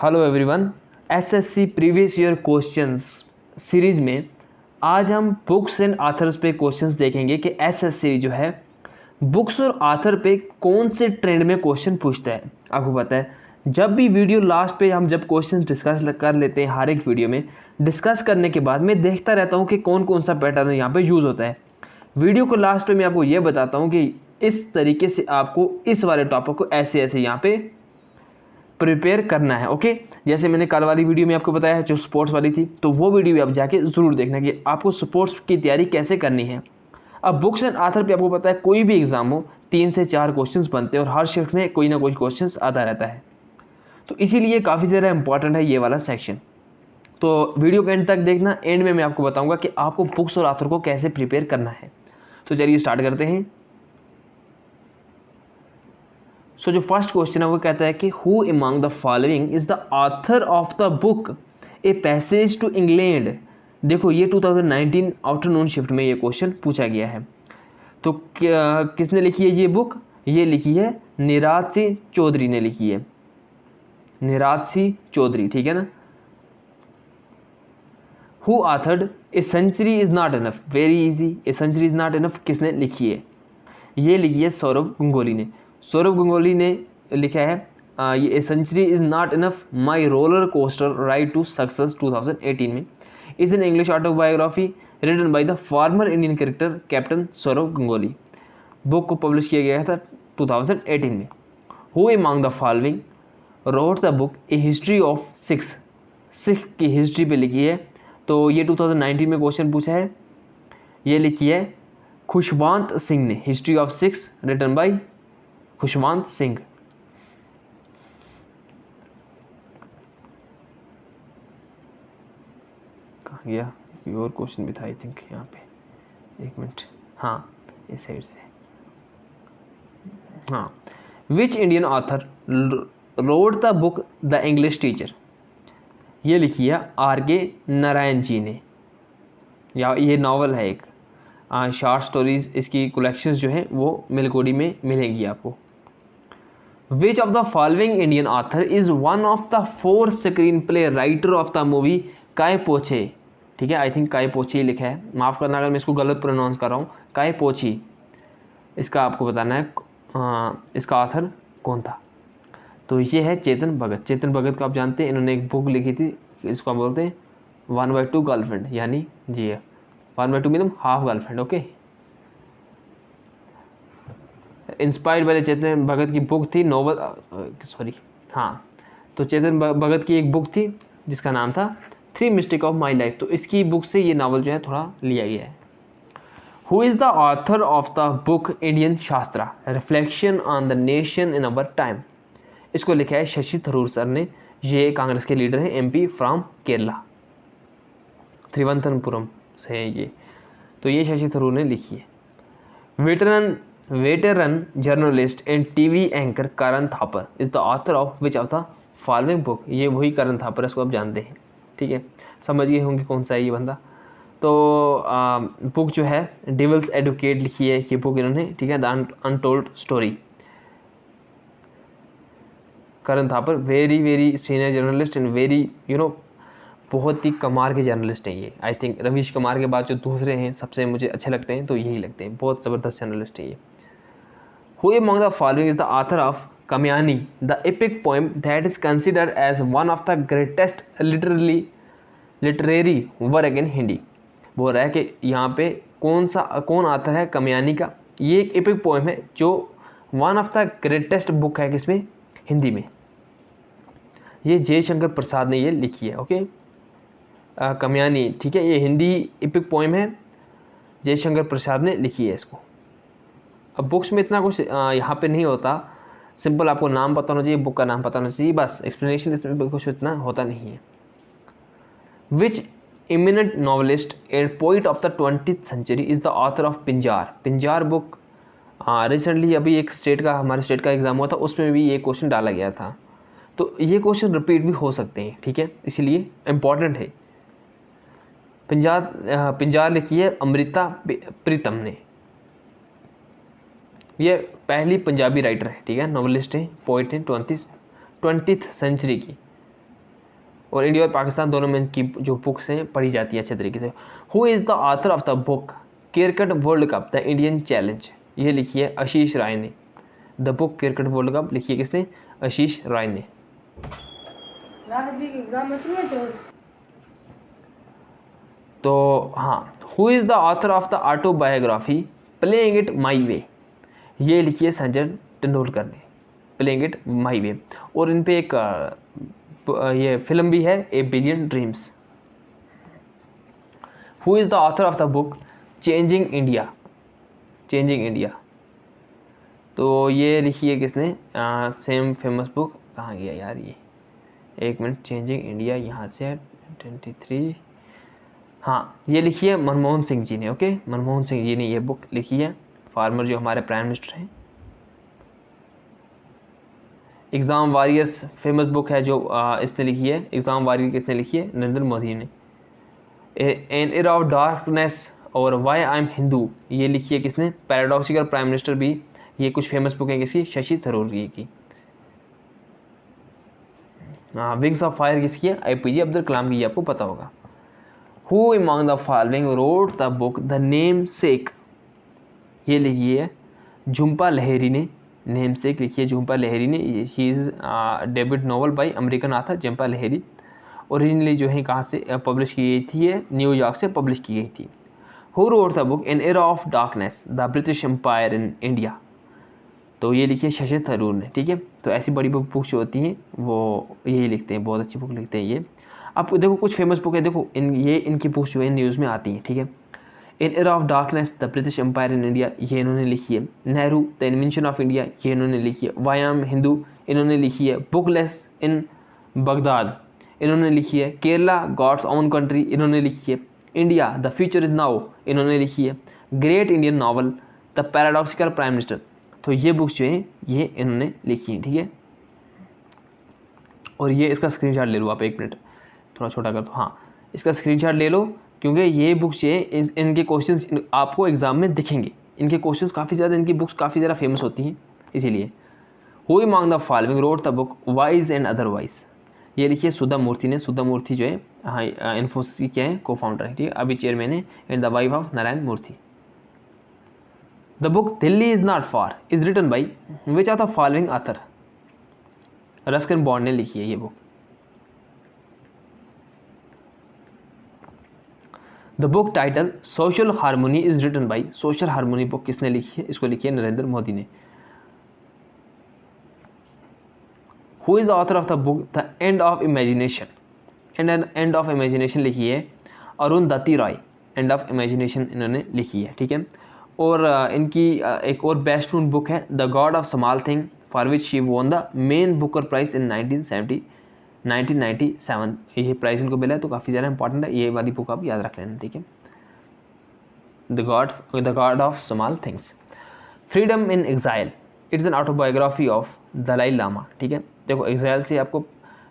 Hello everyone, SSC previous year questions series में आज हम बुक्स एंड आथर्स पे क्वेश्चंस देखेंगे कि एसएससी जो है बुक्स और आथर पे कौन से ट्रेंड में क्वेश्चन पूछता है। आपको पता है जब भी वीडियो लास्ट पे हम जब क्वेश्चन डिस्कस कर लेते हैं, हर एक वीडियो में डिस्कस करने के बाद मैं देखता रहता हूँ कि कौन कौन सा पैटर्न यहाँ पर यूज़ होता है। वीडियो को लास्ट पे मैं आपको ये बताता हूँ कि इस तरीके से आपको इस वाले टॉपिक को ऐसे ऐसे यहाँ पे प्रिपेयर करना है। ओके, जैसे मैंने कल वाली वीडियो में आपको बताया है जो स्पोर्ट्स वाली थी, तो वो वीडियो भी आप जाके ज़रूर देखना कि आपको स्पोर्ट्स की तैयारी कैसे करनी है। अब बुक्स एंड आथर पे आपको पता है कोई भी एग्जाम हो 3 से 4 क्वेश्चंस बनते हैं और हर शिफ्ट में कोई ना कोई क्वेश्चंस आता रहता है, तो इसीलिए काफ़ी ज़्यादा इंपॉर्टेंट है ये वाला सेक्शन। तो वीडियो के एंड तक देखना, एंड में मैं आपको बताऊँगा कि आपको बुक्स और आथर को कैसे प्रिपेयर करना है। तो चलिए स्टार्ट करते हैं। सो जो फर्स्ट क्वेश्चन है वो कहता है कि who among the following is the author of the book a passage to England. देखो ये 2019 आफ्टरनून शिफ्ट में ये क्वेश्चन पूछा गया है। तो किसने लिखी है ये बुक? ये लिखी है निराज सिंह चौधरी ने लिखी है, निराज सिंह चौधरी, ठीक है ना। Who authored a century is not enough, very easy, a century is not enough किसने लिखी है? ये लिखी है सौरभ गंगोली ने। सौरभ गंगोली ने लिखा है ये a century is not enough my roller coaster ride to success 2018 में। Is an English autobiography written by the former Indian cricketer captain Sourav Ganguly. Book को पब्लिश किया गया था 2018 में। Who among the following wrote the book a history of Sikhs, Sikh की history पे लिखी है। तो ये 2019 में क्वेश्चन पूछा है। ये लिखी है खुशवंत सिंह ने, history of Sikhs written by Khushwant Singh. कहाँ गया? कोई और क्वेश्चन भी था आई थिंक यहाँ पे, एक मिनट, हाँ इस साइड से, हाँ। Which Indian author road the book the English teacher. ये लिखी है R.K. नारायण जी ने, या ये नावल है एक, शॉर्ट स्टोरीज इसकी कलेक्शंस जो है वो मिलकोडी में मिलेंगी आपको। Which of the following Indian author is one of the 4 screenplay writer of the movie काय पोछे? ठीक है, आई थिंक काय पोछी लिखा है, माफ़ करना अगर मैं इसको गलत प्रोनाउंस कर रहा हूँ। काय पोछी, इसका आपको बताना है इसका ऑथर कौन था। तो ये है चेतन भगत। चेतन भगत को आप जानते हैं, इन्होंने एक बुक लिखी थी, इसको बोलते हैं 1/2 गर्लफ्रेंड, यानी जी 1/2 mean half girlfriend. Okay, inspired by Chetan Bhagat की बुक थी नोवेल, सॉरी हाँ, तो चेतन भगत की एक बुक थी जिसका नाम था 3 मिस्टेक ऑफ माई लाइफ। तो इसकी बुक से ये नावल जो है थोड़ा लिया गया है। Who is the author of the book Indian Shastra reflection on the nation in our time. इसको लिखा है शशि थरूर सर ने। ये कांग्रेस के लीडर हैं, MP फ्रॉम केरला, त्रिवंतनपुरम से है ये। तो ये शशि थरूर ने लिखी है। Veteran journalist and TV anchor Karan Thapar is the author of which of the following book. ये वही करण थापर है, इसको आप जानते हैं, ठीक है, समझ गए होंगे कौन सा है ये बंदा। तो बुक जो है डेविल्स एडवोकेट लिखी है ये बुक इन्होंने, ठीक है, the untold story. Karan Thapar very senior journalist and very बहुत ही कमाल के जर्नलिस्ट हैं ये। आई थिंक रवीश कुमार के बाद जो दूसरे हैं सबसे मुझे अच्छे लगते हैं तो यही लगते हैं, बहुत ज़बरदस्त जर्नलिस्ट है ये। Who among the following is the author of Kamyani, the epic poem that is considered as one of the greatest literary work in Hindi? बोल रहा है कि यहाँ पे कौन आथर है कमयानी का। ये एक एपिक पोएम है जो one of the greatest book है किसमें? हिंदी में। ये जयशंकर प्रसाद ने ये लिखी है। ओके, कमयानी, ठीक है, ये हिंदी एपिक पोएम है, जयशंकर प्रसाद ने लिखी है इसको। अब बुक्स में इतना कुछ यहाँ पे नहीं होता, सिंपल आपको नाम पता होना चाहिए, बुक का नाम पता होना चाहिए, बस एक्सप्लेनेशन इसमें कुछ इतना होता नहीं है। Which eminent novelist and poet of the 20th century is the author of Pinjar. Pinjar book recently अभी एक हमारे स्टेट का एग्जाम हुआ था, उसमें भी ये क्वेश्चन डाला गया था, तो ये क्वेश्चन रिपीट भी हो सकते हैं, ठीक है, इसीलिए इम्पॉर्टेंट है। पिंजार लिखी है अमृता प्रीतम ने। ये पहली पंजाबी राइटर है, ठीक है, नॉवलिस्ट है, पोइट है 20th सेंचुरी की। और इंडिया और पाकिस्तान दोनों में इनकी जो बुक्स हैं पढ़ी जाती है अच्छे तरीके से। Who is the author of the book cricket world cup the Indian challenge, ये लिखी है आशीष राय ने। The book cricket world cup लिखी है किसने? आशीष राय ने। तो हाँ, who is the author of the autobiography playing it my way, ये लिखी है संजय तेंदुलकर ने, प्लेइंग इट माई वे। और इन पे एक ये फिल्म भी है, ए billion dreams. Who is the author of the book changing India, changing India, तो ये लिखी है किसने? सेम फेमस बुक, कहाँ गया यार ये, एक मिनट, चेंजिंग इंडिया यहाँ से है 23, हाँ ये लिखी है मनमोहन सिंह जी ने। ओके, मनमोहन सिंह जी ने ये बुक लिखी है, फार्मर जो हमारे प्राइम मिनिस्टर हैं। एग्ज़ाम वॉरियर्स फेमस बुक है जो इसने लिखी है, एग्ज़ाम वॉरियर किसने लिखी है? नरेंद्र मोदी ने। एन एरा ऑफ डार्कनेस और वाई आई एम हिंदू, ये लिखी है किसने? पैराडॉक्सिकल प्राइम मिनिस्टर भी, ये कुछ फेमस बुक है किसी? शशि थरूर जी की। विंग्स ऑफ फायर किसकी है? APJ अब्दुल कलाम की, ये आपको पता होगा। Who among the following wrote the book the name सेक, ये लिखी है झुम्पा लहेरी ने, नेम सेक लिखी है झुम्पा लहेरी ने। He is debut novel bye American author Jhumpa Lahiri. Originally जो है कहाँ से पब्लिश की गई थी? ये न्यूयॉर्क से पब्लिश की गई थी। Who wrote the book an era of darkness the British empire in India, तो ये लिखी है शशि थरूर ने। ठीक है, तो ऐसी बड़ी बुक जो होती हैं वो यही लिखते हैं, बहुत अच्छी बुक लिखते हैं ये। अब देखो कुछ फेमस बुक है, देखो इनकी बुक्स जो है न्यूज़ में आती हैं। ठीक है, in era of darkness the British empire in India, ये इन्होंने लिखी है। Nehru the invention of India, ये इन्होंने लिखी है। वायाम हिंदू इन्होंने लिखी है। बुकलेस इन बगदाद इन्होंने लिखी है। केरला गॉड्स ओन कंट्री इन्होंने लिखी है। India the future is now इन्होंने लिखी है। Great Indian novel the paradoxical prime minister, तो ये बुक्स जो हैं ये इन्होंने लिखी हैं। ठीक है, और ये इसका स्क्रीनशॉट ले लो आप, एक मिनट थोड़ा छोटा कर दो, हाँ इसका स्क्रीनशॉट ले लो, क्योंकि ये बुक्स ये इनके क्वेश्चंस आपको एग्जाम में दिखेंगे। इनके क्वेश्चंस काफ़ी ज़्यादा, इनकी बुक्स काफ़ी ज़्यादा फेमस होती हैं इसीलिए। Who among the following wrote the book wise and otherwise, ये लिखिए सुधा मूर्ति ने। सुधा मूर्ति जो है हाँ इन्फोसिस के हैं को फाउंडर है। ठीक है, अभी चेयरमैन है, and the wife of Narayana Murthy. The book Delhi is not far is written by which of the following author, Ruskin Bond ने लिखी है ये book. The book title social harmony is written by, social harmony book किसने लिखी है? इसको लिखी है नरेंद्र मोदी ने। Who is the author of the book the end of imagination, end of imagination लिखी है Arundhati Roy, and of imagination इन्होंने लिखी है। ठीक है, और इनकी एक और बेस्ट नोन बुक है the God of small thing for which she won the Man Booker prize in 1997, ये प्राइज़ इनको मिला है, तो काफ़ी ज़्यादा इंपॉर्टेंट है, ये वाली बुक आप याद रख लेना। ठीक है, the God of small things. Freedom in exile it's an autobiography of Dalai Lama. ठीक है, देखो एग्जाइल से आपको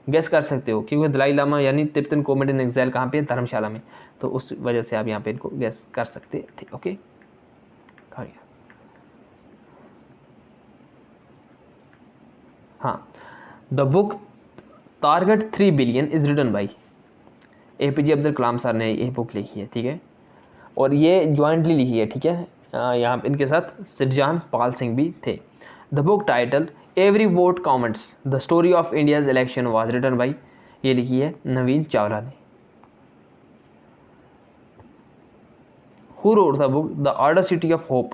गेस कर सकते हो, क्योंकि दलाई लामा यानी तिब्बतन कॉमेडी इन एग्जाइल कहाँ पे है? धर्मशाला में, तो उस वजह से आप यहाँ पे इनको गेस कर सकते थे। ओके, कहाँ गया? हाँ, the book target 3 billion is written by APJ Abdul Kalam sir ने ये बुक लिखी है। ठीक है, और ये जॉइंटली लिखी है। ठीक है, यहाँ पे इनके साथ सिरजान पाल सिंह भी थे। The book title every vote counts the story of India's election was written by, ये लिखी है नवीन चावला ने। Who wrote the book the order city of hope,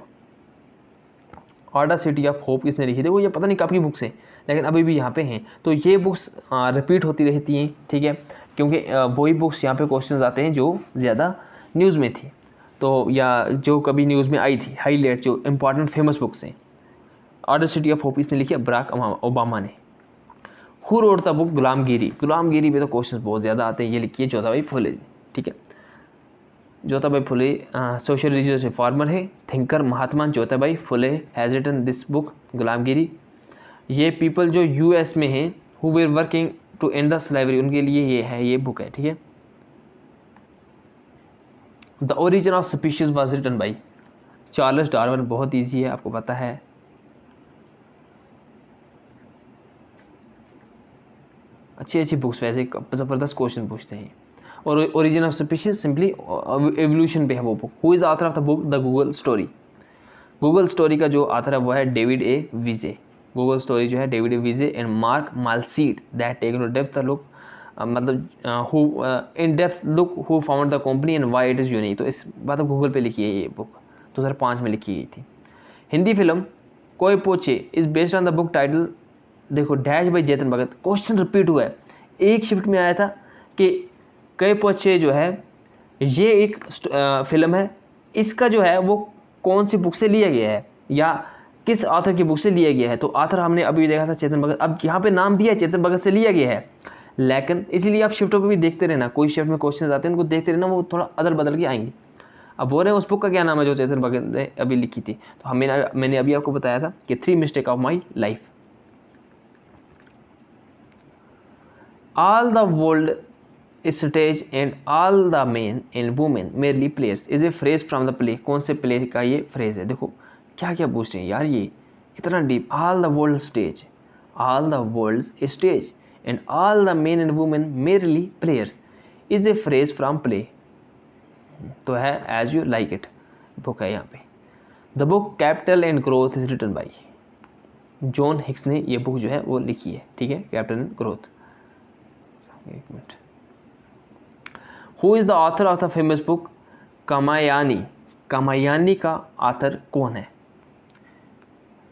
order city of hope किसने लिखी थी? वो ये पता नहीं कब की बुक्स हैं, लेकिन अभी भी यहाँ पे हैं, तो ये बुक्स रिपीट होती रहती हैं। ठीक है, क्योंकि वही बुक्स यहाँ पे क्वेश्चंस आते हैं जो ज़्यादा न्यूज़ में थी, तो या जो कभी न्यूज़ में आई थी, हाईलाइट जो इंपॉर्टेंट फेमस बुक्स हैं। ऑर्डर सिटी ऑफ होप इसने लिखी है बराक ओबामा ने। हु रोट द बुक गुलामगिरी, गुलामगिरी पे तो क्वेश्चंस बहुत ज़्यादा आते हैं, ये लिखी है ज्योतिबा फुले। ठीक है, Jyotiba Phule social religious reformer है, thinker Mahatma Jyotiba Phule has written this book Gulamgiri. ये पीपल जो US में हैं who were working to end the slavery, उनके लिए ये बुक है। ठीक है, the origin of species was written by Charles Darwin, बहुत ईजी है, आपको पता है। अच्छी अच्छी बुक्स वैसे ज़बरदस्त क्वेश्चन पूछते हैं। और origin of species simply evolution पे है वो book. Who is the author of the book the Google story? Google story का जो ऑथर है वो है David A Vise. Google story जो है David A Vise and Mark Malseed that take in depth the look, मतलब who in depth look who found the company and why it is unique. तो इस मतलब Google पे लिखी है ये बुक, 2005 में लिखी गई थी। Hindi film Kai Po Che is based on the book title, देखो dash by Chetan Bhagat. Question repeat हुआ है, एक शिफ्ट में आया था कि कई पोचे जो है ये एक फिल्म है, इसका जो है वो कौन सी बुक से लिया गया है या किस ऑथर की बुक से लिया गया है। तो ऑथर हमने अभी देखा था चेतन भगत, अब यहाँ पे नाम दिया है चेतन भगत से लिया गया है, लेकिन इसीलिए आप शिफ्टों पे भी देखते रहना, कोई शिफ्ट में क्वेश्चन आते हैं उनको देखते रहना, वो थोड़ा अदल बदल के आएंगे। अब बोल रहे हैं उस बुक का क्या नाम है जो चेतन भगत ने अभी लिखी थी, तो मैंने अभी आपको बताया था कि 3 mistake of my life. All the world stage and all the men and women merely players is a phrase from the play. कौन से प्ले का ये फ्रेज है? देखो क्या क्या पूछ रहे हैं यार, ये कितना deep. All the world stage, all the world stage and all the men and women merely players is a phrase from play. तो है as you like it book है यहाँ पे। The book capital and growth is written by John Hicks ने ये book जो है वो लिखी है, ठीक है, कैपिटल एंड ग्रोथ। एक minute. Who is the author of the famous book Kamayani? Kamayani का ऑथर कौन है?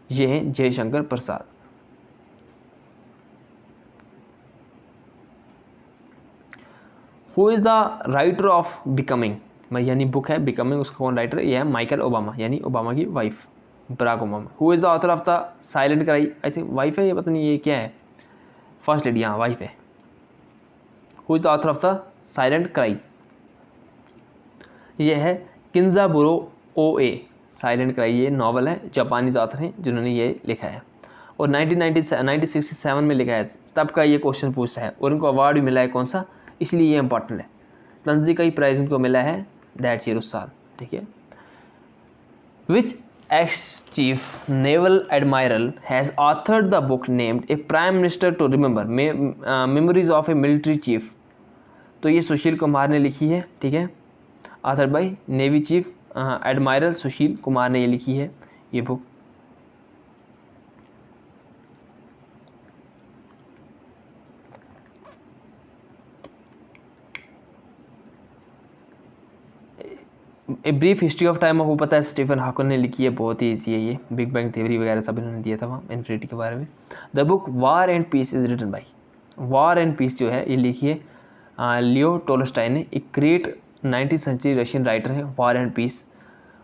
ये हैं Jaishankar Prasad. Who is the writer of becoming? यानी बुक है बिकमिंग, उसका कौन राइटर है? ये है माइकल ओबामा, यानी ओबामा की wife Barack Obama. Who is the author of the silent cry? I think wife है, ये पता नहीं ये क्या है, फर्स्ट लेडी, हाँ वाइफ है। Who is the author of the silent cry? ये है किंजाबुरो ओए। साइलेंट क्राई ये नॉवल है, जापानीज ऑथर हैं जिन्होंने ये लिखा है और 1967 में लिखा है, तब का ये क्वेश्चन पूछ रहा है और इनको अवार्ड भी मिला है, कौन सा, इसलिए ये इंपॉर्टेंट है। तंजी का ही प्राइज़ इनको मिला है दैट ईयर, उस साल, ठीक है। Which ex chief naval admiral has authored the book named a prime minister to remember memories of a military chief? तो ये सुशील कुमार ने लिखी है, ठीक है, author by navy chief admiral Sushil Kumar ने ये लिखी है ये book. A brief history of time आपको पता है स्टीफन हॉकिंग ने लिखी है, बहुत ही ईजी है ये, बिग बैंग थ्योरी वगैरह सब इन्होंने दिया था वहाँ इन्फिनिटी के बारे में। The book war and peace is written by, war and peace जो है ये लिखी है लियो टोल्स्टॉय ने, एक great 19th century Russian writer है। War and peace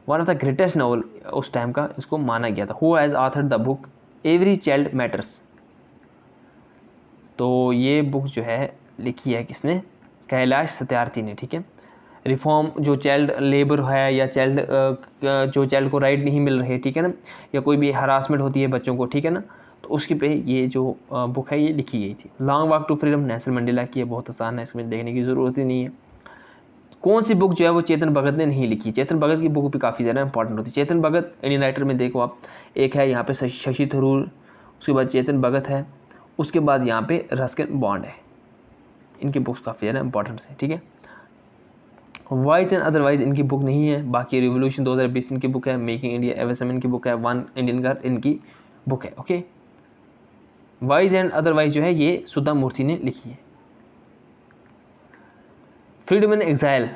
one of the greatest novel उस टाइम का इसको माना गया था। Who has authored the book every child matters? तो ये बुक जो है लिखी है किसने? कैलाश सत्यार्थी ने, ठीक है। रिफॉर्म जो चाइल्ड लेबर है या चाइल्ड जो चाइल्ड को राइट नहीं मिल रहे, ठीक है ना, या कोई भी हरासमेंट होती है बच्चों को, ठीक है ना, तो उसकी पे ये जो बुक है ये लिखी गई थी। Long walk to freedom Nelson Mandela की है, बहुत आसान है, इसमें देखने की ज़रूरत ही नहीं है। कौन सी बुक जो है वो चेतन भगत ने नहीं लिखी? चेतन भगत की बुक भी काफ़ी ज़्यादा इंपॉर्टेंट होती है। चेतन भगत इंडियन राइटर में देखो आप, एक है यहाँ पे शशि थरूर, उसके बाद चेतन भगत है, उसके बाद यहाँ पे रस्किन बॉन्ड है। इनकी बुक्स काफ़ी ज़्यादा इंपॉर्टेंट है, ठीक है। वाइज एंड अदरवाइज इनकी बुक नहीं है। बाकी रिवोल्यूशन 2020 इनकी बुक है, मेकिंग इंडिया एवसम इनकी बुक है, वन इंडियन गर्ल इनकी बुक है, ओके। वाइज एंड अदरवाइज जो है ये सुधा मूर्ति ने लिखी है। फ्रीडम इन एग्जाइल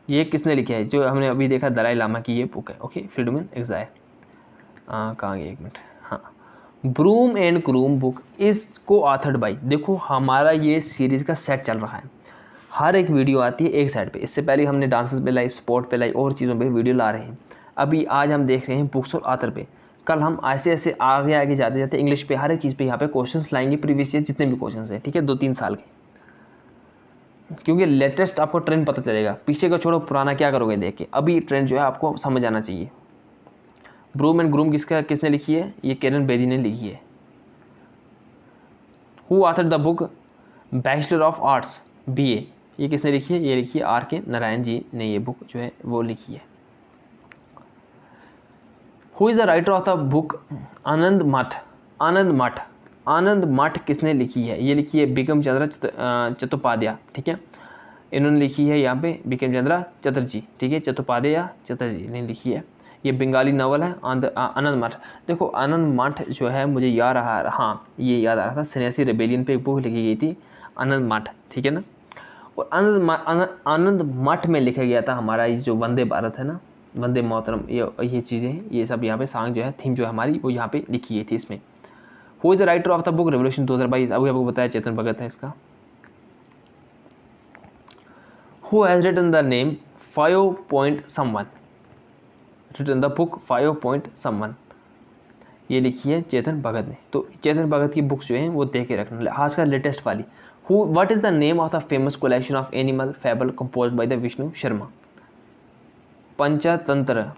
ये किसने लिखा है? जो हमने अभी देखा दलाई लामा की ये बुक है, ओके। फ्रीडम इन एग्जाइल कहाँ गए, एक मिनट, हाँ। ब्रूम एंड क्रूम बुक इज को ऑथर्ड बाई, देखो हमारा ये सीरीज़ का सेट चल रहा है, हर एक वीडियो आती है एक साइड पे। इससे पहले हमने डांसेस पे लाई, स्पोर्ट पे लाई, और चीज़ों पे वीडियो ला रहे हैं। अभी आज हम देख रहे हैं बुक्स और ऑथर पे, कल हम ऐसे ऐसे आगे आगे जाते जाते इंग्लिश पे हर एक चीज़ पे यहाँ पे क्वेश्चंस लाएंगे, प्रीवियस ईयर जितने भी क्वेश्चंस हैं, ठीक है, 2-3 साल के, क्योंकि लेटेस्ट आपको ट्रेंड पता चलेगा। पीछे का छोड़ो, पुराना क्या करोगे देख के, अभी ट्रेंड जो है आपको समझ आना चाहिए। ब्रूम एंड ग्रूम किसने लिखी है? ये किरण बेदी ने लिखी है। Who author the book bachelor of arts BA, ये किसने लिखी है? ये लिखी है RK नारायण जी ने ये बुक जो है वो लिखी है। Who is the writer of the book Anand Math? Anand Math Anand मठ किसने लिखी है? ये लिखी है बिक्रम चंद्र चट्टोपाध्याय, ठीक है। इन्होंने लिखी है यहाँ पे बिक्रम चंद्र चटर्जी, ठीक है, चट्टोपाध्याय चटर्जी ने लिखी है। ये बंगाली नावल है आनंद मठ। देखो आनंद मठ जो है मुझे याद रहा, हाँ ये याद आ रहा था, सन्यासी रेबेलियन पे एक बुक लिखी गई थी आनंद मठ, ठीक है ना। और आनंद मठ में लिखा गया था हमारा ये जो वंदे भारत है ना, वंदे मातरम, ये चीज़ें हैं, ये सब यहाँ पे सॉन्ग जो है, थीम जो है हमारी, वो यहाँ पे लिखी गई थी इसमें। Who is the writer of the book revolution 2022? अभी आपको बताया चेतन भगत है इसका। Who has written the name 5 point someone? Written the book 5 point someone, ये लिखी है चेतन भगत ने। तो चेतन भगत की बुक्स जो हैं वो देख के रखना, खासकर लेटेस्ट वाली। Who what is the name of the famous collection of animal fable compose by the Vishnu Sharma? Panchatantra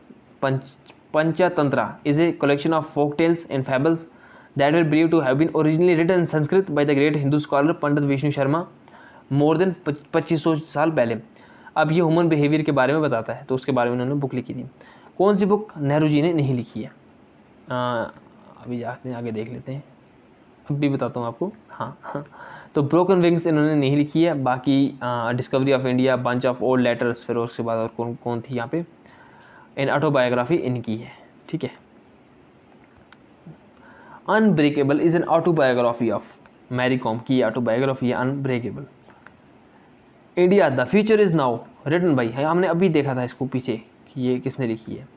is a collection of folk tales and fables that were believed to have been originally written in Sanskrit by the great Hindu scholar Pandit Vishnu Sharma more than 2500 साल पहले। अब ये human behaviour के बारे में बताता है, तो उसके बारे में उन्होंने बुक लिखी थी। कौन सी बुक नेहरू जी ने नहीं लिखी है? अभी जाते हैं आगे देख लेते हैं, अब भी बताता हूँ आपको। हाँ तो ब्रोकन विंग्स इन्होंने नहीं लिखी है। बाकी discovery of India, bunch of old letters, फिर उसके बाद और कौन थी यहाँ पे, इन ऑटोबायोग्राफी इनकी है, ठीक है। Unbreakable is an autobiography of Mary Kom की ऑटोबायोग्राफी है unbreakable. India the future is now written by, हमने अभी देखा था इसको पीछे कि ये किसने लिखी है,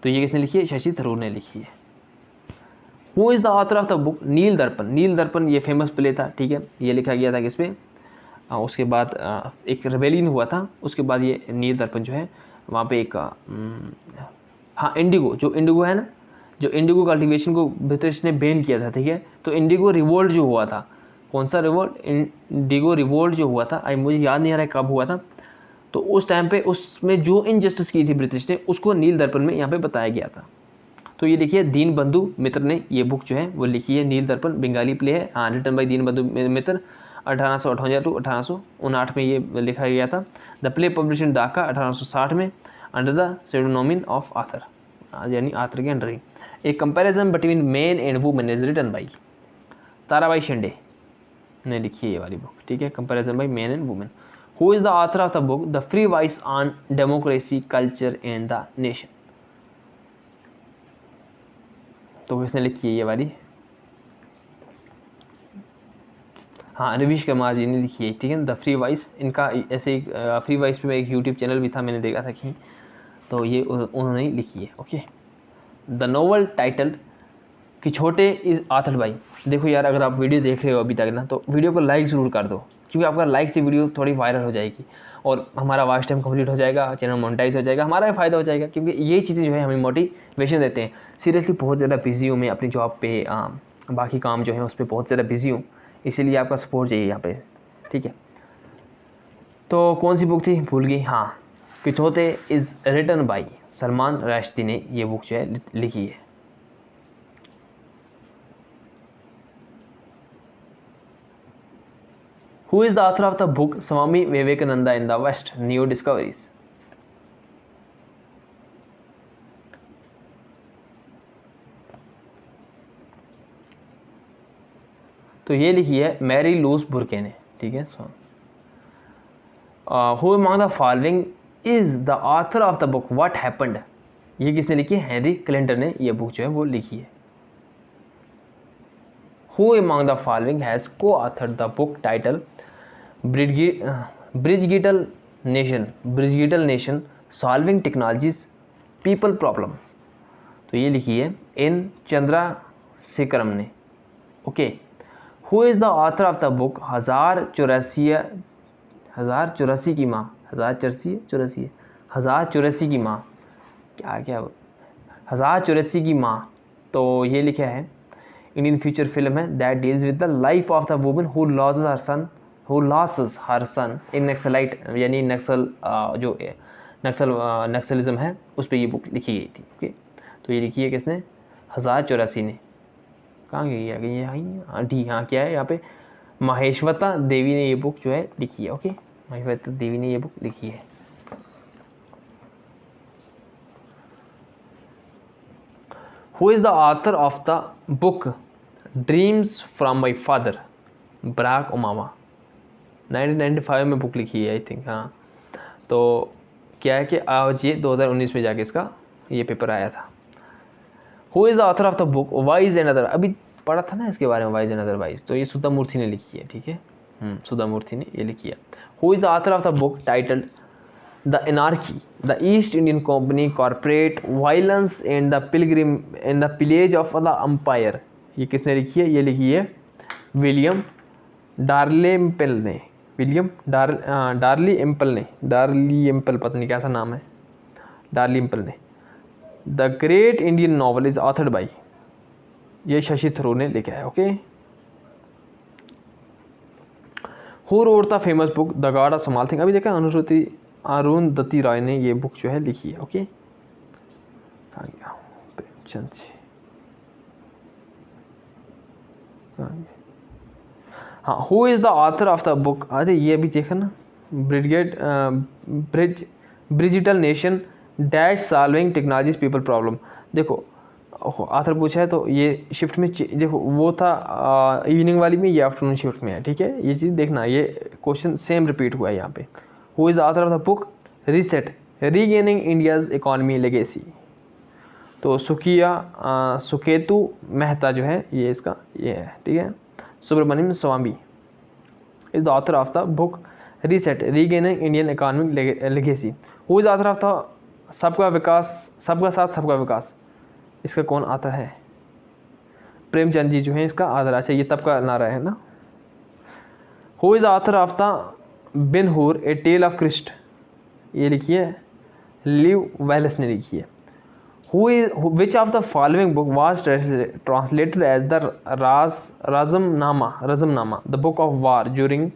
तो ये किसने लिखी है? शशि थरूर ने लिखी है। Who is the author of the book Neel Darpan? Neel दर्पण ये फेमस प्ले था, ठीक है, ये लिखा गया था किस पे, उसके बाद एक रेबेलियन हुआ था, उसके बाद ये नील दर्पण जो है वहाँ पे एक हाँ इंडिगो, जो इंडिगो है ना, जो इंडिगो कल्टीवेशन को ब्रिटिश ने बैन किया था, ठीक है। तो इंडिगो रिवोल्ट जो हुआ था, कौन सा रिवोल्ट? इंडिगो रिवोल्ट जो हुआ था, मुझे याद नहीं आ रहा है कब हुआ था, तो उस टाइम पे उसमें जो इनजस्टिस की थी ब्रिटिश ने, उसको नील दर्पण में यहाँ पे बताया गया था। तो ये लिखी है दीन बंधु मित्र ने, ये बुक जो है वो लिखी है। नील दर्पण बंगाली प्ले है, हाँ, रिटन बाई दीन बंधु मित्र, 1858 टू 1859 में ये लिखा गया था। The play publish in Dhaka 1860 में under the pseudonym of author, यानी आथर के अंडर ही। A comparison between man and women is written by Tarabai Shinde ने लिखी है ये वाली बुक, ठीक है, comparison by man and women. Who is the author of the book the free voice on democracy culture and the nation? तो किसने लिखी है ये वाली? हाँ, रवीश कुमार जी ने लिखी है, ठीक है। द फ्री वॉइस, इनका ऐसे एक फ्री वॉइस पे एक यूट्यूब चैनल भी था, मैंने देखा था कि, तो ये उन्होंने लिखी है, ओके। द नोवेल टाइटल कि छोटे इज आथर बाई। देखो यार, अगर आप वीडियो देख रहे हो अभी तक ना, तो वीडियो को लाइक ज़रूर कर दो, क्योंकि आपका लाइक से वीडियो थोड़ी वायरल हो जाएगी और हमारा वॉच टाइम कंप्लीट हो जाएगा, चैनल मोनेटाइज हो जाएगा, हमारा फ़ायदा हो जाएगा, क्योंकि ये चीज़ें जो है हमें मोटिवेशन देते हैं। सीरियसली बहुत ज़्यादा बिजी हूँ मैं अपनी जॉब पे, बाकी काम जो है उस पर बहुत ज़्यादा बिजी हूँ, इसीलिए आपका सपोर्ट चाहिए यहाँ पे, ठीक है। तो कौन सी बुक थी, भूल गई, हाँ, पिछोते is written by Salman Rushdie ने ये बुक जो है लिखी है। Who is the author of the book Swami Vivekananda in the West, New Discoveries? तो ये लिखी है मैरी लूस बुर्के ने, ठीक है। Who among the following is the author of the book What Happened? ये किसने लिखी है? हेनरी क्लिंटन ने ये बुक जो है वो लिखी है। Who among the following has co-authored the book title Bridgegital Nation Solving Technologies People Problems? तो ये लिखी है एन चंद्रशेखरम ने, okay. Who is the author of the book 1084 की माँ, 1084 की माँ, क्या 1084 की माँ, तो ये लिखा है इंडियन फ्यूचर फिल्म है that deals with the life of the woman who loses her son in Naxalite, यानी नक्सल जो नक्सलिज्म है उस पर ये बुक लिखी गई थी, ओके। तो ये लिखी है किसने? 1084 ने। कहाँ गई है यहाँ डी, हाँ क्या है यहाँ पे, माहेश्वता देवी ने ये बुक जो है लिखी है, ओके, माहेश्वता देवी ने ये बुक लिखी है। Who is the author of the book dreams from my father, Barack Obama, 1995 में बुक लिखी है आई थिंक। हाँ, तो क्या है कि आज ये 2019 में जाके इसका ये पेपर आया था। Who is the author of the book wise and other, अभी पढ़ा था ना इसके बारे में, वाइज एंड अदर वाइज, तो ये सुधा मूर्ति ने लिखी है, ठीक है। सुधा मूर्ति ने ये लिखी है। Who is the author of the book titled the anarchy, the East Indian company, corporate violence and the pilgrim and the pillage of the empire, ये किसने लिखी है? ये लिखी है विलियम डार्लिम्पल ने, विलियम डार्लिम्पल ने, डार्लिम्पल पता नहीं कैसा नाम है, डार्लिम्पल ने। The great Indian novel is authored by, ये शशि थरूर ने लिखा है, okay. Who wrote the famous book the God of small thing, अभी देखा अरुंधति रॉय ने ये बुक जो है लिखी है, ओके। प्रेमचंद जी, हाँ। Who is the author of the book, अरे ये अभी देखा ना, Bridgital nation dash solving technologies people problem. देखो ऑथर पूछा है तो ये शिफ्ट में देखो वो था इवनिंग वाली में, ये आफ्टरनून शिफ्ट में है, ठीक है। ये चीज़ देखना, ये क्वेश्चन सेम रिपीट हुआ है यहाँ पे। Who is the author of the book reset regaining India's economy legacy, तो सुकेतु मेहता जो है ये इसका ये है, ठीक है। Subramanian Swamy is the author of the book reset regaining Indian economic legacy. Who is author of the Sabka Vikas, सबका साथ सबका विकास, इसका कौन ऑथर है? प्रेमचंद जी जो है इसका ऑथर। अच्छा, ये तब का नारा है ना। Who is author of the Ben Hur a tell of Christ, ये लिखी है लिव वेल्स ने लिखी है। Which of the following book was translated as the Razamnama, the book of war during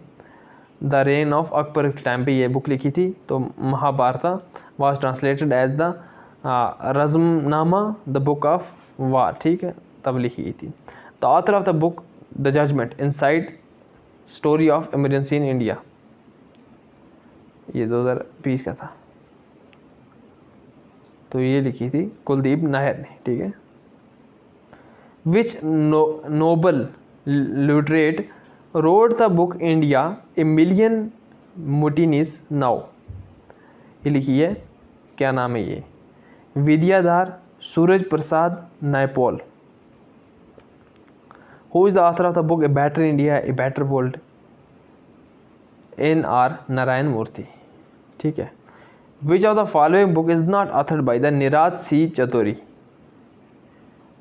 the reign of Akbar time पे ये book लिखी थी, तो Mahabharat was translated as the Razamnama, the book of war, ठीक है, तब लिखी गई थी। The author of the book The Judgment Inside Story of Emergency in India, ये 2020 का था, तो ये लिखी थी कुलदीप नायर ने, ठीक है। Which Nobel literate wrote the book India a million mutinies now, ये लिखी है, क्या नाम है ये? Vidiadhar Suraj Prasad Naipaul. Who is the author of the book a better India a better world, NR Narayana Murthy, ठीक है। Which of the following book is not authored by the eras सी चतुरी,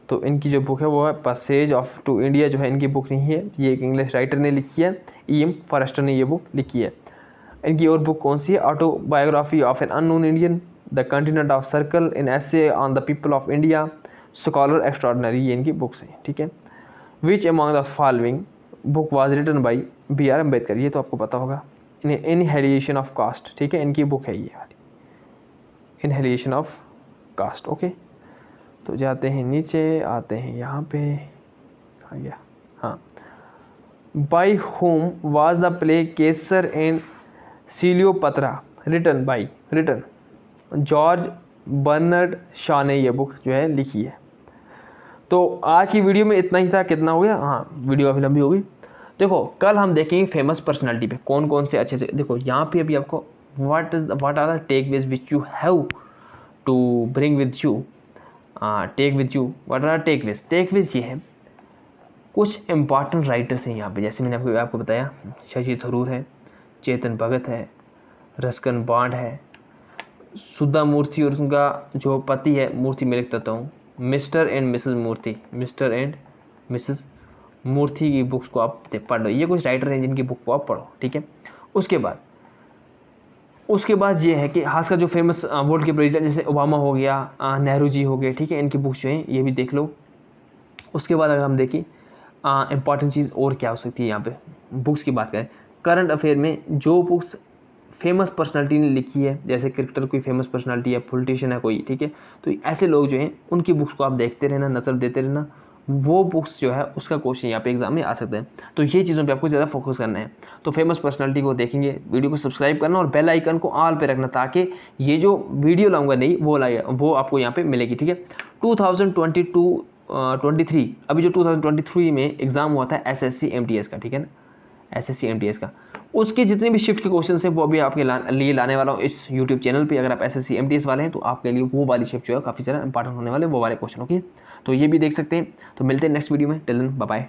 तो इनकी जो बुक है वो है पैसेज ऑफ टू इंडिया, जो है इनकी बुक नहीं है, ये एक इंग्लिश राइटर ने लिखी है, EM फॉरेस्टर ने ये बुक लिखी है। इनकी और बुक कौन सी है? Autobiography of an unknown Indian, the continent of circle, in essay on the people of India, scholar extraordinary, ये इनकी बुक्स हैं, ठीक है। Which among the following book was written by BR Ambedkar, ये तो आपको पता होगा। इनहेलिएशन ऑफ कास्ट, ठीक है, इनकी बुक है ये वाली, इनहेलिएशन ऑफ कास्ट, ओके। तो जाते हैं नीचे, आते हैं यहाँ पे, आ गया, हाँ। By whom was the play Caesar and Cleopatra written by, written George Bernard Shaw ने ये बुक जो है लिखी है। तो आज की वीडियो में इतना ही था। कितना हो गया? हाँ, वीडियो अभी लंबी हो गई। देखो कल हम देखेंगे फेमस पर्सनालिटी पे कौन कौन से अच्छे से, देखो यहाँ पे अभी आपको what are the takeaways which you have to bring with you, take with you, what are takeaways. Takeaways ये है, कुछ इंपॉर्टेंट राइटर्स हैं यहाँ पे, जैसे मैंने आपको बताया, शशि थरूर है, चेतन भगत है, रस्किन बॉन्ड है, सुधा मूर्ति और उनका जो पति है मूर्ति, मैं लिख देता हूँ, mister and missus Murthy, mister and missus Murthy की बुक्स को आप पढ़ लो। ये कुछ राइटर हैं जिनकी बुक को आप पढ़ो, ठीक है। उसके बाद ये है कि खासकर जो फेमस वर्ल्ड के प्रेसिडेंट जैसे ओबामा हो गया, नेहरू जी हो गए, ठीक है, इनकी बुक्स जो हैं ये भी देख लो। उसके बाद अगर हम देखें इंपॉर्टेंट चीज़ और क्या हो सकती है, यहाँ पे बुक्स की बात करें, करंट अफेयर में जो बुक्स फेमस पर्सनालिटी ने लिखी है, जैसे क्रिकेटर कोई फेमस पर्सनालिटी है, पॉलिटिशियन है कोई, ठीक है, तो ऐसे लोग जो हैं उनकी बुक्स को आप देखते रहना, नज़र देते रहना, वो बुक्स जो है उसका क्वेश्चन यहाँ पे एग्जाम में आ सकते हैं। तो ये चीज़ों पे आपको ज़्यादा फोकस करना है। तो फेमस पर्सनालिटी को देखेंगे, वीडियो को सब्सक्राइब करना और बेल आइकन को ऑल पे रखना, ताकि ये जो वीडियो लाऊंगा नहीं वो आपको यहाँ पे मिलेगी, ठीक है। 2022 2023 अभी जो 2023 में एग्ज़ाम हुआ था SSC MTS का, ठीक है ना, SSC MTS का, उसके जितने भी शिफ्ट के क्वेश्चन हैं वो अभी आपके लिए लाने वाला हूँ इस यूट्यूब चैनल पे। अगर आप SSC MTS वाले हैं तो आपके लिए वो वाली शिफ्ट जो है काफ़ी ज़्यादा इंपॉर्टेंट होने वाले, वो वाले क्वेश्चन, ओके। तो ये भी देख सकते हैं। तो मिलते हैं नेक्स्ट वीडियो में, टिल देन बाय बाय।